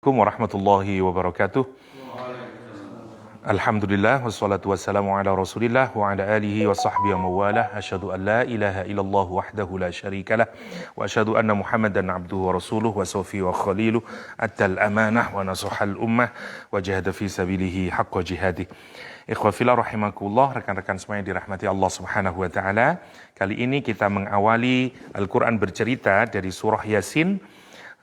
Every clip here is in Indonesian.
Assalamualaikum warahmatullahi wabarakatuh. Alhamdulillah wassalatu wassalamu ala Rasulillah wa ala alihi wa sahbihi wa mawalah. Asyhadu an la ilaha illallah wahdahu la syarikalah wa asyhadu anna Muhammadan abduhu wa rasuluh wa sawfi wa khaliluh atal amanah wa nasahal ummah wa jahada fi sabilihi haqqa jihadih. Ikhwah fillah rahimakumullah, rekan-rekan semuanya dirahmati Allah Subhanahu wa taala. Kali ini kita mengawali Al-Qur'an bercerita dari surah Yasin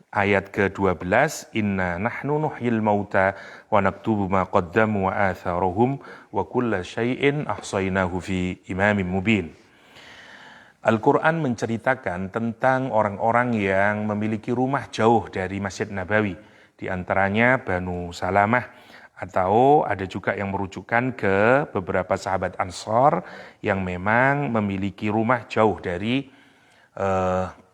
ayat ke-12, inna nahnu nuhyil mauta wa naktubu ma qaddamu wa atharuhum wa kulla syai'in ahsaynahu fi imamin mubin. Al-Quran menceritakan tentang orang-orang yang memiliki rumah jauh dari Masjid Nabawi, di antaranya Banu Salamah, atau ada juga yang merujukan ke beberapa sahabat Ansar yang memang memiliki rumah jauh dari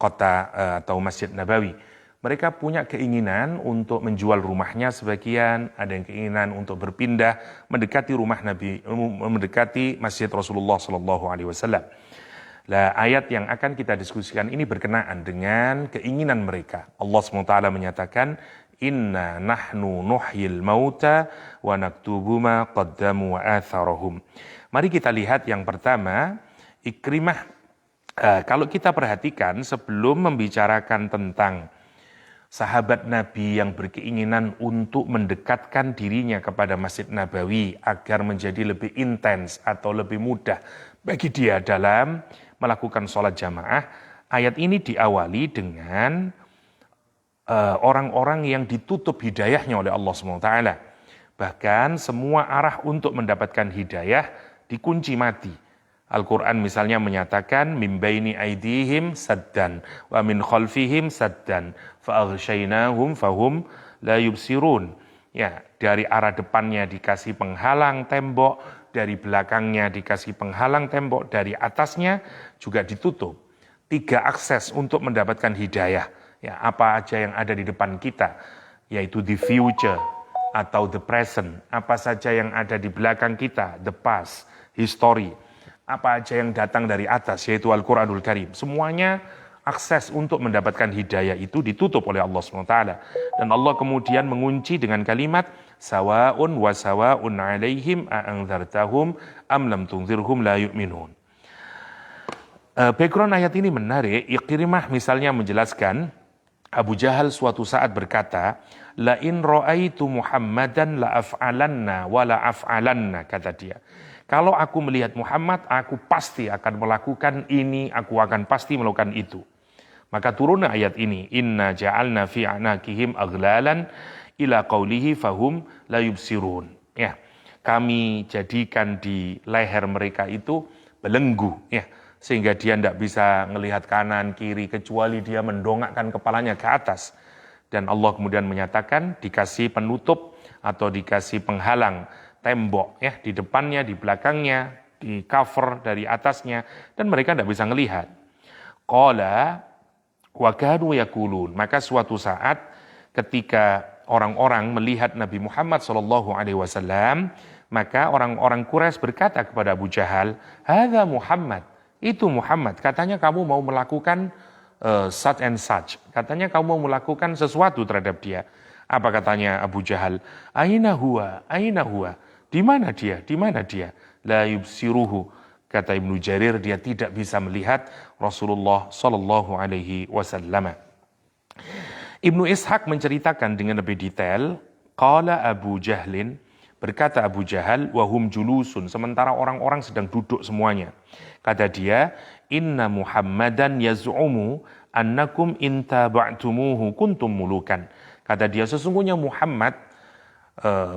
kota atau Masjid Nabawi. Mereka punya keinginan untuk menjual rumahnya sebagian, ada yang keinginan untuk berpindah mendekati rumah Nabi, mendekati Masjid Rasulullah Sallallahu Alaihi Wasallam. Nah, ayat yang akan kita diskusikan ini berkenaan dengan keinginan mereka. Allah SWT menyatakan, Inna nahnu nuhyil mauta wa naktubu ma qaddamu wa atharahum. Mari kita lihat yang pertama, Ikrimah. Kalau kita perhatikan sebelum membicarakan tentang sahabat Nabi yang berkeinginan untuk mendekatkan dirinya kepada Masjid Nabawi agar menjadi lebih intens atau lebih mudah bagi dia dalam melakukan sholat jamaah. Ayat ini diawali dengan orang-orang yang ditutup hidayahnya oleh Allah SWT. Bahkan semua arah untuk mendapatkan hidayah dikunci mati. Al-Quran misalnya menyatakan min baini aidihim saddan wa min khalfihim saddan fa'aghshaynahum fahum la yubsirun. Ya, dari arah depannya dikasih penghalang tembok, dari belakangnya dikasih penghalang tembok, dari atasnya juga ditutup. 3 akses untuk mendapatkan hidayah. Ya, apa aja yang ada di depan kita, yaitu the future atau the present, apa saja yang ada di belakang kita, the past, history. Apa aja yang datang dari atas, yaitu Al-Quranul Karim. Semuanya akses untuk mendapatkan hidayah itu ditutup oleh Allah SWT. Dan Allah kemudian mengunci dengan kalimat, Sawa'un wa sawa'un alaihim a'angzartahum am lam tunzirhum la yu'minun. Background ayat ini menarik. Ikrimah misalnya menjelaskan, Abu Jahal suatu saat berkata, La in ra'aitu Muhammadan la af'alanna wa la af'alanna, kata dia. Kalau aku melihat Muhammad, aku pasti akan melakukan ini, aku akan pasti melakukan itu. Maka turun ayat ini, Inna ja'alna fi anakihim aghlalan ila qawlihi fahum la yubsirun. Ya, kami jadikan di leher mereka itu belenggu, ya, sehingga dia tidak bisa melihat kanan kiri kecuali dia mendongakkan kepalanya ke atas. Dan Allah kemudian menyatakan dikasih penutup atau dikasih penghalang tembok, ya, di depannya, di belakangnya, di cover dari atasnya, dan mereka tidak bisa melihat. Qala wa kanu yaqulun. Maka suatu saat ketika orang-orang melihat Nabi Muhammad SAW, maka orang-orang Quraisy berkata kepada Abu Jahal, hadza Muhammad, itu Muhammad, katanya kamu mau melakukan such and such, katanya kamu mau melakukan sesuatu terhadap dia. Apa katanya Abu Jahal? Aina huwa, aina huwa. Di mana dia? Di mana dia? La yubsiruhu. Kata Ibnu Jarir, dia tidak bisa melihat Rasulullah sallallahu alaihi wasallam. Ibnu Ishaq menceritakan dengan lebih detail, qala Abu Jahlin, berkata Abu Jahal, wahum julusun, sementara orang-orang sedang duduk semuanya. Kata dia, inna Muhammadan yaz'umu annakum intaba'tumuhu kuntum mulukan. Kata dia, sesungguhnya Muhammad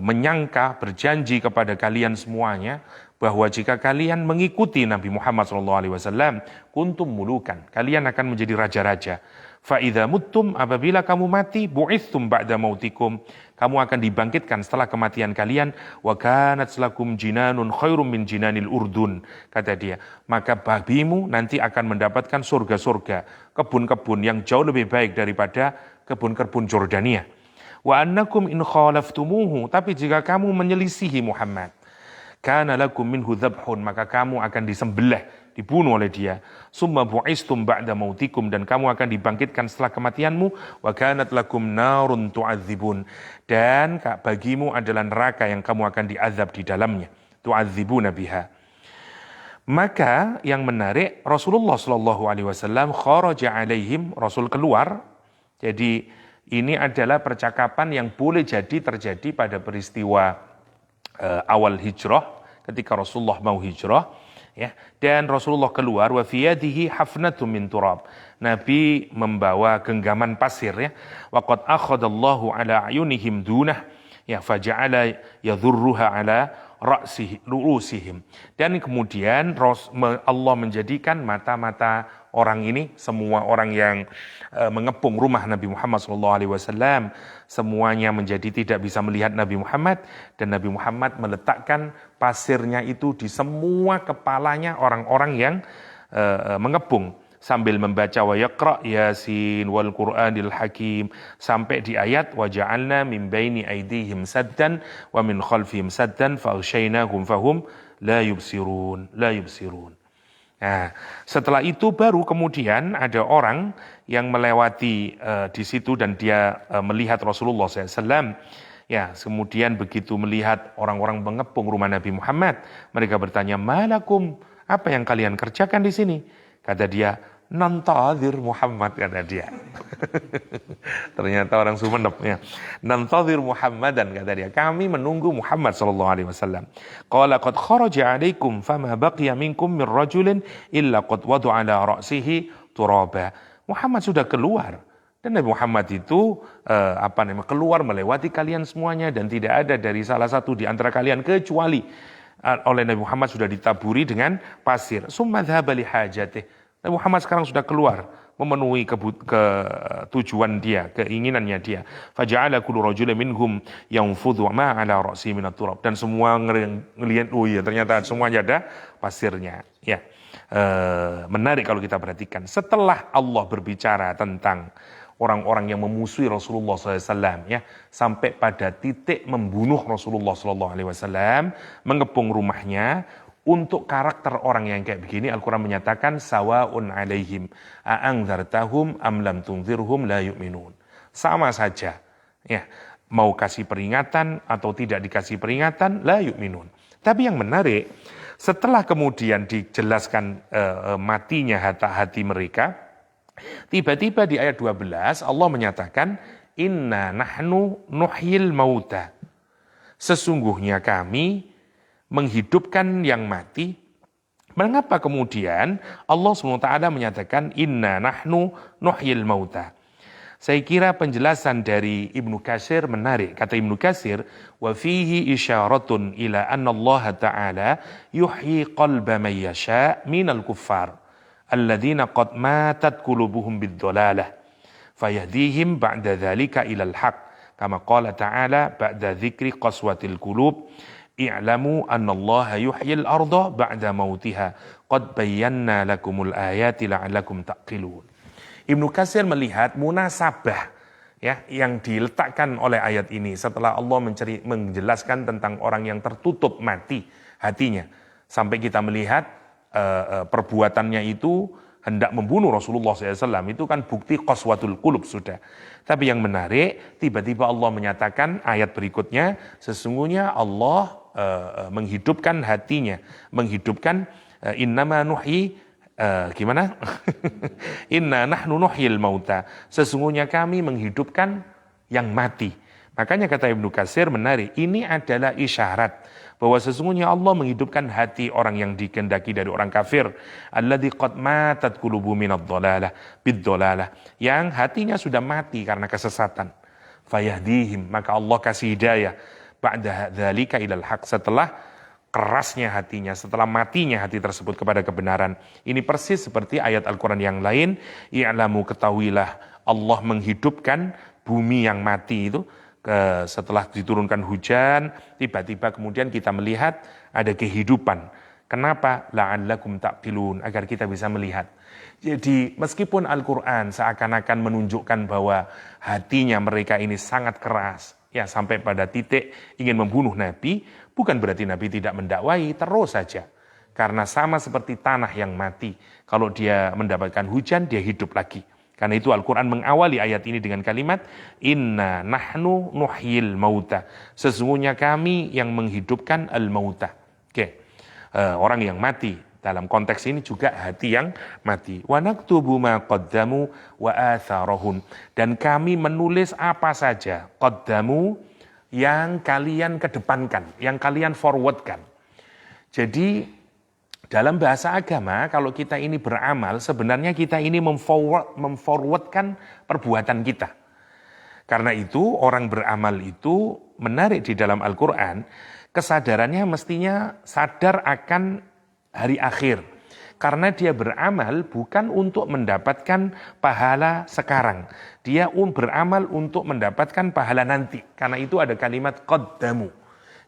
menyangka, berjanji kepada kalian semuanya bahwa jika kalian mengikuti Nabi Muhammad SAW, kuntum mulukan, kalian akan menjadi raja-raja. Fa idza muttum, apabila kamu mati, bu'ithum ba'da mautikum, kamu akan dibangkitkan setelah kematian kalian. Wa kanat lakum jinanun khairum min jinanil urdun, kata dia, maka bagimu nanti akan mendapatkan surga-surga, kebun-kebun yang jauh lebih baik daripada kebun-kebun Jordania. Wa annakum in khalaftumuhu, tapi jika kamu menyelisihi Muhammad, kana lakum minhu dzabhun, maka kamu akan disembelih dibunuh oleh dia. Summa bu'istum ba'da mautikum, dan kamu akan dibangkitkan setelah kematianmu. Wa kanat lakum narun tu'adzibun, dan bagimu adalah neraka yang kamu akan diazab di dalamnya. Tu'adzibuna biha. Maka yang menarik, Rasulullah Shallallahu Alaihi Wasallam kharaja alaihim, Rasul keluar. Jadi ini adalah percakapan yang boleh jadi terjadi pada peristiwa awal hijrah, ketika Rasulullah mau hijrah, ya. Dan Rasulullah keluar, wa fi yadihi hafnatun min turab. Nabi membawa genggaman pasir, ya. Wa qad akhadallahu ala ayunihim dunah, ya, faja'ala yadhurruha ala ru'usihim. Dan kemudian Allah menjadikan mata-mata orang ini, semua orang yang mengepung rumah Nabi Muhammad SAW, semuanya menjadi tidak bisa melihat Nabi Muhammad, dan Nabi Muhammad meletakkan pasirnya itu di semua kepalanya orang-orang yang mengepung, sambil membaca wa yaqra yasin wal qur'anil hakim, sampai di ayat wa ja'alna min baini aydihim saddan wa min khalfihim saddan fa aghshaynahum fahum la yubsirun. Nah, setelah itu baru kemudian ada orang yang melewati di situ, dan dia melihat Rasulullah SAW. Ya, kemudian begitu melihat orang-orang mengepung rumah Nabi Muhammad, mereka bertanya, malakum, apa yang kalian kerjakan di sini? Kata dia, nantadhir Muhammad, kata dia. Ternyata orang Sumenep, ya. Nantadhir Muhammadan, kata dia. Kami menunggu Muhammad sallallahu alaihi wasallam. Qala qad kharaja alaikum fama baqiya minkum min rajulin illa qad wada'a ala ra'sihi turaba. Muhammad sudah keluar, dan Nabi Muhammad itu keluar melewati kalian semuanya, dan tidak ada dari salah satu di antara kalian kecuali oleh Nabi Muhammad sudah ditaburi dengan pasir. Summa dhahaba li hajatih. Nabi Muhammad sekarang sudah keluar memenuhi tujuan dia, keinginannya dia. Faja'ala kullu rajulin minhum yanfudhu ma 'ala ra'si min at-turab. Dan semua ngelihat, oh iya ternyata semuanya ada pasirnya. Ya. Menarik kalau kita perhatikan. Setelah Allah berbicara tentang orang-orang yang memusuhi Rasulullah SAW, ya, sampai pada titik membunuh Rasulullah SAW, mengepung rumahnya. Untuk karakter orang yang kayak begini, Al-Quran menyatakan sawaun alaihim a'angzartahum am lam tunzirhum la yu'minun. Sama saja, ya, mau kasih peringatan atau tidak dikasih peringatan, la yu'minun. Tapi yang menarik, setelah kemudian dijelaskan matinya hati mereka, tiba-tiba di ayat 12 Allah menyatakan inna nahnu nuhyil mauta. Sesungguhnya kami menghidupkan yang mati. Mengapa kemudian Allah SWT menyatakan inna nahnu nuhyil mauta? Saya kira penjelasan dari Ibnu Katsir menarik. Kata Ibnu Katsir, wa fihi isyaratun ila anna Allah Ta'ala yuhyi qalba man yasha minal kuffar alladzina qad matat qulubuhum bid-dhalalah fayahdihim ba'da dzalika ilal haq kama qala ta'ala ba'da dzikri qaswatil qulub i'lamu annallaha yuhyil arda ba'da mautiha qad bayyana lakumul ayati la'allakum taqilun. Ibnu Katsir melihat munasabah, ya, yang diletakkan oleh ayat ini setelah Allah menjelaskan tentang orang yang tertutup mati hatinya, sampai kita melihat perbuatannya itu hendak membunuh Rasulullah SAW, itu kan bukti qaswatul qulub sudah. Tapi yang menarik, tiba-tiba Allah menyatakan ayat berikutnya, sesungguhnya Allah menghidupkan hatinya, menghidupkan innama nuhyi gimana? Inna nahnu nuhyil mauta. Sesungguhnya kami menghidupkan yang mati. Makanya kata Ibnu Katsir menarik, ini adalah isyarat bahwa sesungguhnya Allah menghidupkan hati orang yang dikehendaki dari orang kafir, alladzi qad matat qulubuhum minadh-dhalalah bid-dhalalah, yang hatinya sudah mati karena kesesatan. Fayahdihim, maka Allah kasih hidayah ba'da dzalika ilal haq, setelah kerasnya hatinya, setelah matinya hati tersebut kepada kebenaran. Ini persis seperti ayat Al-Quran yang lain, i'lamu, ketahuilah, Allah menghidupkan bumi yang mati itu, setelah diturunkan hujan, tiba-tiba kemudian kita melihat ada kehidupan. Kenapa? La'allakum taqilun, agar kita bisa melihat. Jadi meskipun Al-Quran seakan-akan menunjukkan bahwa hatinya mereka ini sangat keras, ya, sampai pada titik ingin membunuh Nabi, bukan berarti Nabi tidak mendakwai, terus saja. Karena sama seperti tanah yang mati. Kalau dia mendapatkan hujan, dia hidup lagi. Karena itu Al-Quran mengawali ayat ini dengan kalimat, Inna nahnu nuhyil mauta. Sesungguhnya kami yang menghidupkan al-mauta. Oke. Orang yang mati. Dalam konteks ini juga hati yang mati. Wa naktubu ma qaddamu wa atharahum. Dan kami menulis apa saja. Qaddamu yang kalian kedepankan, yang kalian forwardkan. Jadi dalam bahasa agama, kalau kita ini beramal, sebenarnya kita ini memforwardkan perbuatan kita. Karena itu, orang beramal itu menarik di dalam Al-Quran, kesadarannya mestinya sadar akan hari akhir. Karena dia beramal bukan untuk mendapatkan pahala sekarang. Dia beramal untuk mendapatkan pahala nanti. Karena itu ada kalimat qaddamu.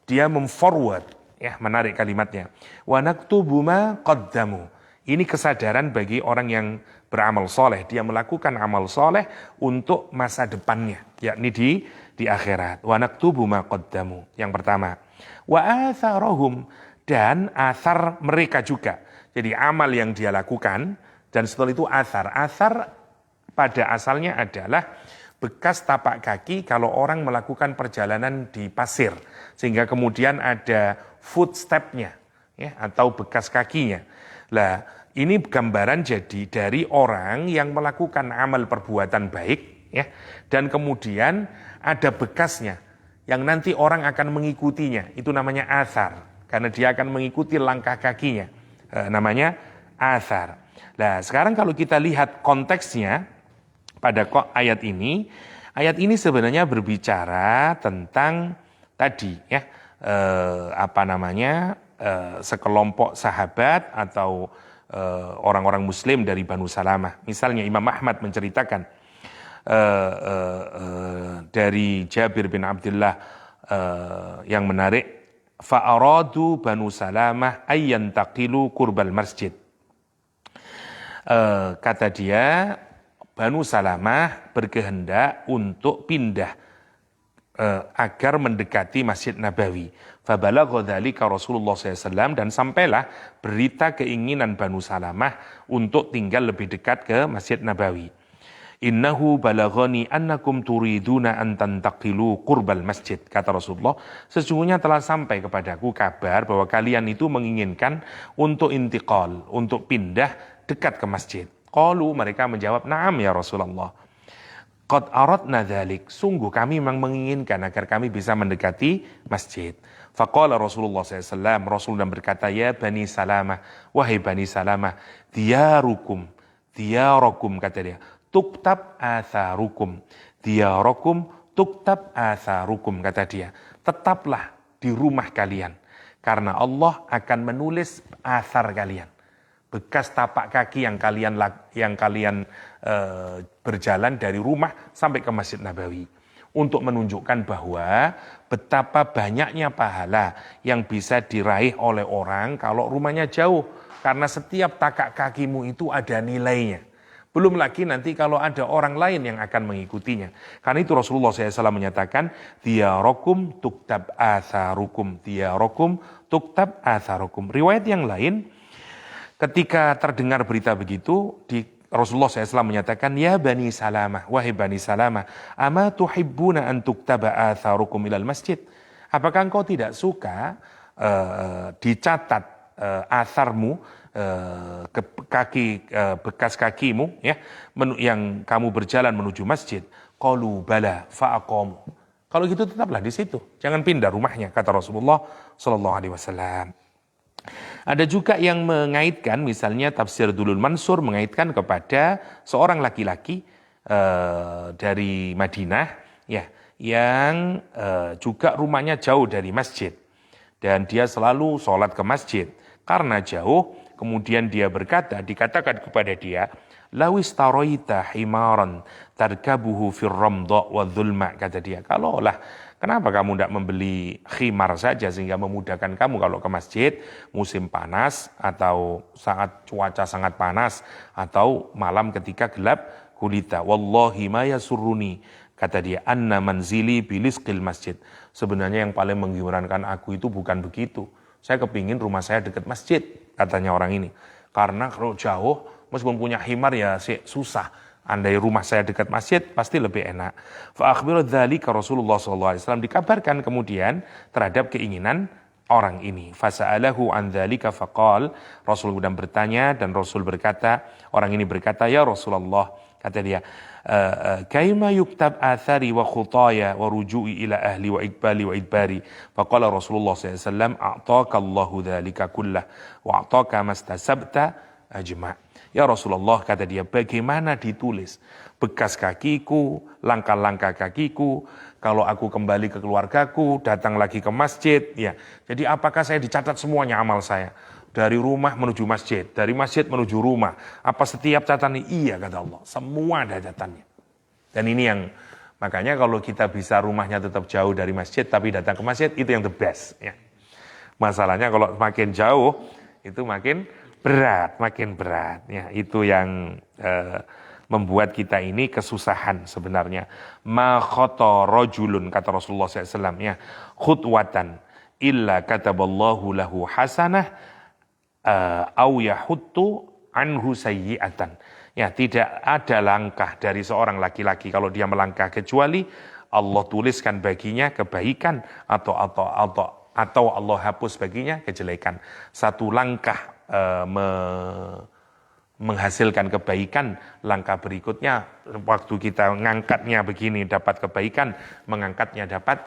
Dia memforward. Ya, menarik kalimatnya. Wa naktubu ma qaddamu. Ini kesadaran bagi orang yang beramal soleh. Dia melakukan amal soleh untuk masa depannya, yakni di akhirat. Wa naktubu ma qaddamu. Yang pertama. Wa atharahum. Dan athar mereka juga. Jadi amal yang dia lakukan, dan setelah itu athar. Athar pada asalnya adalah bekas tapak kaki kalau orang melakukan perjalanan di pasir. Sehingga kemudian ada footstep-nya, ya, atau bekas kakinya. Lah, ini gambaran jadi dari orang yang melakukan amal perbuatan baik, ya, dan kemudian ada bekasnya yang nanti orang akan mengikutinya. Itu namanya athar, karena dia akan mengikuti langkah kakinya. Namanya athar. Nah, sekarang kalau kita lihat konteksnya pada ayat ini sebenarnya berbicara tentang tadi, ya, sekelompok sahabat atau orang-orang Muslim dari Banu Salamah. Misalnya Imam Ahmad menceritakan dari Jabir bin Abdullah yang menarik, fa'aradu Banu Salamah ayyantaqilu qurbal masjid. Kata dia, Banu Salamah berkehendak untuk pindah agar mendekati Masjid Nabawi. Fabalagha dzalika Rasulullah SAW, dan sampailah berita keinginan Banu Salamah untuk tinggal lebih dekat ke Masjid Nabawi. Innahu balaghani annakum turiduna an tantaqilu qurbal masjid, kata Rasulullah, sesungguhnya telah sampai kepadaku kabar bahwa kalian itu menginginkan untuk intiqal, untuk pindah dekat ke masjid. Qalu, mereka menjawab, na'am ya Rasulullah. Qad aradna dzalik, sungguh kami memang menginginkan agar kami bisa mendekati masjid. Faqala Rasulullah SAW, Rasulullah berkata, ya Bani Salamah, wahai Bani Salamah, diyarakum, kata dia, tuktab atharukum, diyarakum tuktab atharukum, kata dia, tetaplah di rumah kalian, karena Allah akan menulis athar kalian, bekas tapak kaki yang kalian berjalan dari rumah sampai ke Masjid Nabawi, untuk menunjukkan bahwa betapa banyaknya pahala yang bisa diraih oleh orang kalau rumahnya jauh, karena setiap tapak kakimu itu ada nilainya. Belum lagi nanti kalau ada orang lain yang akan mengikutinya. Karena itu Rasulullah SAW menyatakan, diyarakum tuktab atharukum, diyarakum tuktab atharukum. Riwayat yang lain, ketika terdengar berita begitu, Rasulullah SAW menyatakan, ya Bani Salamah, wahai Bani Salamah, ama tuhibbuna an tuktaba atharukum ilal masjid. Apakah engkau tidak suka dicatat atharmu, bekas kakimu, ya, yang kamu berjalan menuju masjid? Qalu bala fa'aqamu. Kalau gitu tetaplah di situ, jangan pindah rumahnya, kata Rasulullah SAW. Ada juga yang mengaitkan, misalnya tafsir Dulul Mansur mengaitkan kepada seorang laki-laki dari Madinah, ya, yang juga rumahnya jauh dari masjid, dan dia selalu sholat ke masjid. Karena jauh, kemudian dia dikatakan kepada dia, lawis taroita himaran tarkabuhu fir ramdha wa dhulma, kata dia, kenapa kamu tidak membeli khimar saja sehingga memudahkan kamu kalau ke masjid musim panas atau saat cuaca sangat panas atau malam ketika gelap gulita. Wallahi ma yasurruni, kata dia, anna manzili bilisqil masjid. Sebenarnya yang paling menggiurkan aku itu bukan begitu. Saya kepingin rumah saya dekat masjid, katanya orang ini. Karena kalau jauh, meskipun punya himar ya susah. Andai rumah saya dekat masjid, pasti lebih enak. Fa akhbiru dzalika Rasulullah SAW, dikabarkan kemudian terhadap keinginan orang ini. Fasa'alahu an dzalika faqal, Rasul kemudian bertanya dan Rasul berkata, orang ini berkata, ya Rasulullah, kata dia, kaima yuktab athari wa khutaya wa ruju'i ila ahli wa ikbali wa idbari. Faqala Rasulullah SAW, a'taka Allahu dzalika kullah wa a'taka mastasabta ajma'. Ya Rasulullah, kata dia, bagaimana ditulis bekas kakiku, langkah-langkah kakiku, kalau aku kembali ke keluargaku, datang lagi ke masjid, ya. Jadi apakah saya dicatat semuanya amal saya? Dari rumah menuju masjid, dari masjid menuju rumah. Apa setiap catatan ini? Iya, kata Allah. Semua ada catatannya. Dan ini yang, makanya kalau kita bisa rumahnya tetap jauh dari masjid, tapi datang ke masjid, itu yang the best. Ya. Masalahnya kalau makin jauh, itu makin berat. Ya, itu yang membuat kita ini kesusahan sebenarnya. Ma khata rajulun, kata Rasulullah SAW, ya, khutwatan illa kataballahu lahu hasanah au yahuttu anhu sayyi'atan. Ya, tidak ada langkah dari seorang laki-laki kalau dia melangkah kecuali Allah tuliskan baginya kebaikan atau Allah hapus baginya kejelekan. Satu langkah menghasilkan kebaikan, langkah berikutnya waktu kita mengangkatnya begini dapat kebaikan, mengangkatnya dapat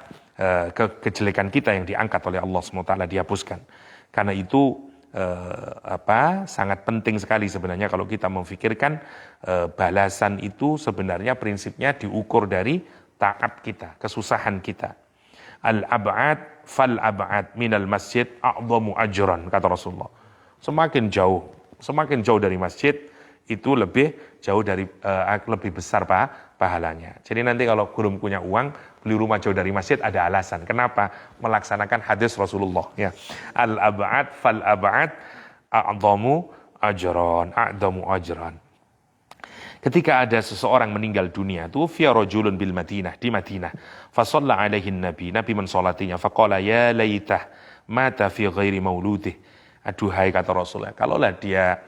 kejelekan kita yang diangkat oleh Allah SWT dihapuskan. Karena itu sangat penting sekali sebenarnya kalau kita memfikirkan balasan itu sebenarnya prinsipnya diukur dari taat kita, kesusahan kita. Al-ab'ad fal-ab'ad minal masjid a'dhamu ajran, kata Rasulullah. Semakin jauh dari masjid itu lebih jauh dari lebih besar pahalanya. Jadi nanti kalau belum punya uang beli rumah jauh dari masjid ada alasan. Kenapa? Melaksanakan hadis Rasulullah. Ya. Al-ab'ad fal-ab'ad a'dhamu ajran. Ketika ada seseorang meninggal dunia, tuwfiya rajulun bil Madinah, di Madinah. Fa shalla alaihi nabi mensolatinya, faqala ya laitah mata fi ghairi mauludih. Aduhai, kata Rasulullah, kalaulah dia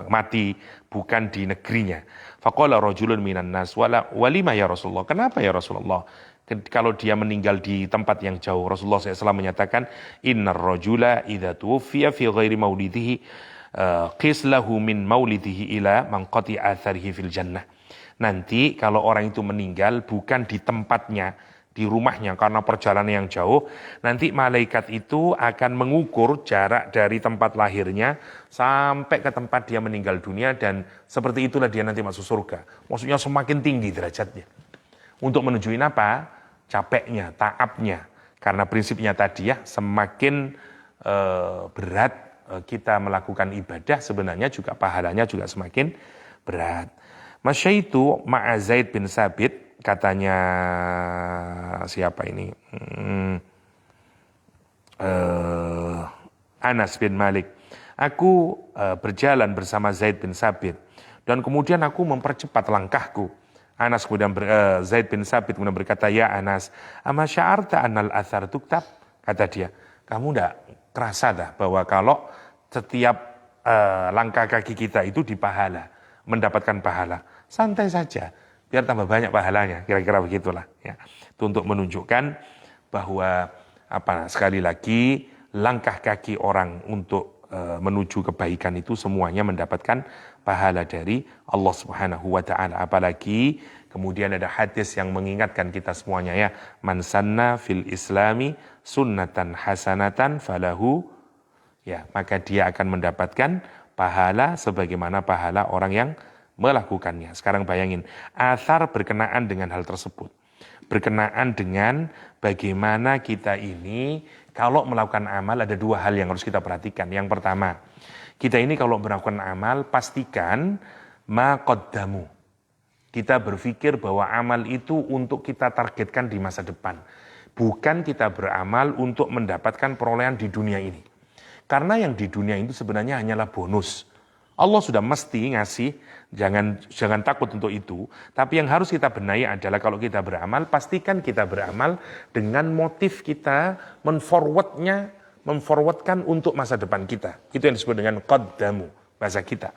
mati bukan di negerinya. Faqala rajulun minan nas walima ya Rasulullah. Kenapa ya Rasulullah? Kalau dia meninggal di tempat yang jauh, Rasulullah SAW menyatakan, innar rajula idza tuwfiya fi ghairi maulidihi qis lahu min maulidihi ila man qati atharihi fil jannah. Nanti kalau orang itu meninggal bukan di tempatnya, di rumahnya karena perjalanan yang jauh, nanti malaikat itu akan mengukur jarak dari tempat lahirnya sampai ke tempat dia meninggal dunia, dan seperti itulah dia nanti masuk surga. Maksudnya semakin tinggi derajatnya. Untuk menujuin apa? Capeknya, taabnya. Karena prinsipnya tadi ya, semakin berat kita melakukan ibadah, sebenarnya juga pahalanya juga semakin berat. Masyaitu ma'a Zaid bin Sabit, katanya siapa ini? Anas bin Malik. Aku berjalan bersama Zaid bin Sabit dan kemudian aku mempercepat langkahku. Anas kemudian Zaid bin Sabit kemudian berkata, ya Anas, ama sya'arta annal athar tuktab? Kata dia, kamu enggak kerasa dah bahwa kalau setiap langkah kaki kita itu dipahala, mendapatkan pahala. Santai saja, biar tambah banyak pahalanya, kira-kira begitulah. Ya. Itu untuk menunjukkan bahwa sekali lagi langkah kaki orang untuk menuju kebaikan itu semuanya mendapatkan pahala dari Allah Subhanahu wa taala. Apalagi kemudian ada hadis yang mengingatkan kita semuanya, ya, man sanna fil islami sunnatan hasanatan falahu, ya, maka dia akan mendapatkan pahala sebagaimana pahala orang yang melakukannya. Sekarang bayangin, athar berkenaan dengan hal tersebut. Berkenaan dengan bagaimana kita ini kalau melakukan amal ada dua hal yang harus kita perhatikan. Yang pertama, kita ini kalau melakukan amal pastikan ma qaddamu. Kita berpikir bahwa amal itu untuk kita targetkan di masa depan. Bukan kita beramal untuk mendapatkan perolehan di dunia ini. Karena yang di dunia itu sebenarnya hanyalah bonus. Allah sudah mesti ngasih, jangan takut untuk itu. Tapi yang harus kita benahi adalah kalau kita beramal, pastikan kita beramal dengan motif kita menforwardnya memforwardkan untuk masa depan kita. Itu yang disebut dengan qaddamu, bahasa kita.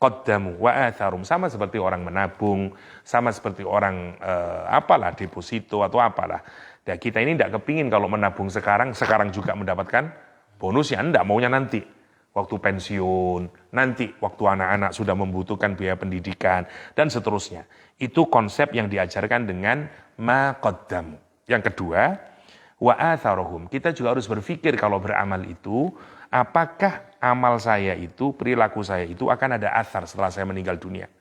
Qaddamu wa atharum, sama seperti orang menabung, sama seperti orang apalah deposito atau apalah. Dan kita ini tidak kepingin kalau menabung sekarang juga mendapatkan bonusnya, enggak, maunya nanti. Waktu pensiun, nanti waktu anak-anak sudah membutuhkan biaya pendidikan, dan seterusnya. Itu konsep yang diajarkan dengan ma qaddamu. Yang kedua, wa atharuhum, kita juga harus berpikir kalau beramal itu, apakah amal saya itu, perilaku saya itu akan ada athar setelah saya meninggal dunia.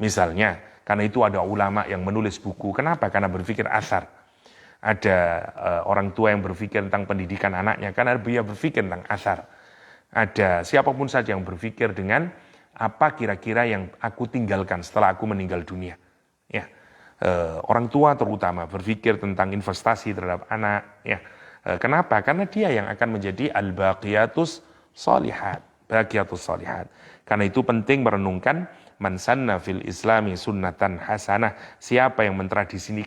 Misalnya, karena itu ada ulama yang menulis buku. Kenapa? Karena berpikir athar. Ada orang tua yang berpikir tentang pendidikan anaknya, karena dia berpikir tentang athar. Ada siapapun saja yang berpikir dengan apa kira-kira yang aku tinggalkan setelah aku meninggal dunia. Ya, orang tua terutama berpikir tentang investasi terhadap anak. Ya, kenapa? Karena dia yang akan menjadi al-baqiyatus shalihat, baqiyatus shalihat. Karena itu penting merenungkan man sanna fil islami sunnatan hasanah, siapa yang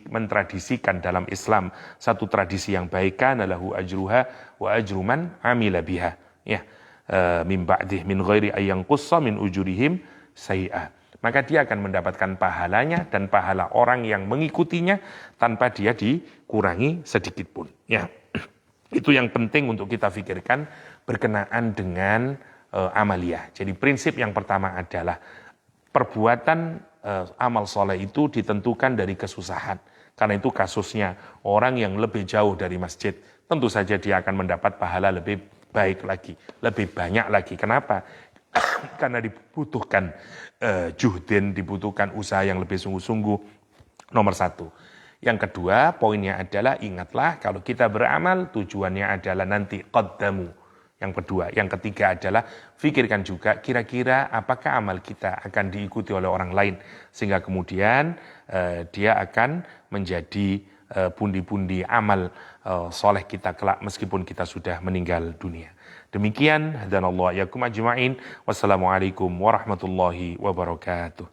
mentradisikan dalam Islam satu tradisi yang baik, kana lahu ajruha wa ajru man amila biha. Ya, min ba'dih min ghairi ayyan qussa min ujurihim sayi'ah. Maka dia akan mendapatkan pahalanya dan pahala orang yang mengikutinya tanpa dia dikurangi sedikit pun. Ya, itu yang penting untuk kita pikirkan berkenaan dengan amaliyah. Jadi prinsip yang pertama adalah perbuatan amal soleh itu ditentukan dari kesusahan. Karena itu kasusnya orang yang lebih jauh dari masjid, tentu saja dia akan mendapat pahala lebih baik lagi, lebih banyak lagi. Kenapa? Karena dibutuhkan juhdin, dibutuhkan usaha yang lebih sungguh-sungguh, nomor satu. Yang kedua, poinnya adalah ingatlah kalau kita beramal tujuannya adalah nanti qaddamu. Yang kedua, yang ketiga adalah pikirkan juga kira-kira apakah amal kita akan diikuti oleh orang lain sehingga kemudian dia akan menjadi pundi-pundi amal soleh kita kelak meskipun kita sudah meninggal dunia. Demikian, hadanallahu yakum ajma'in. Wassalamualaikum warahmatullahi wabarakatuh.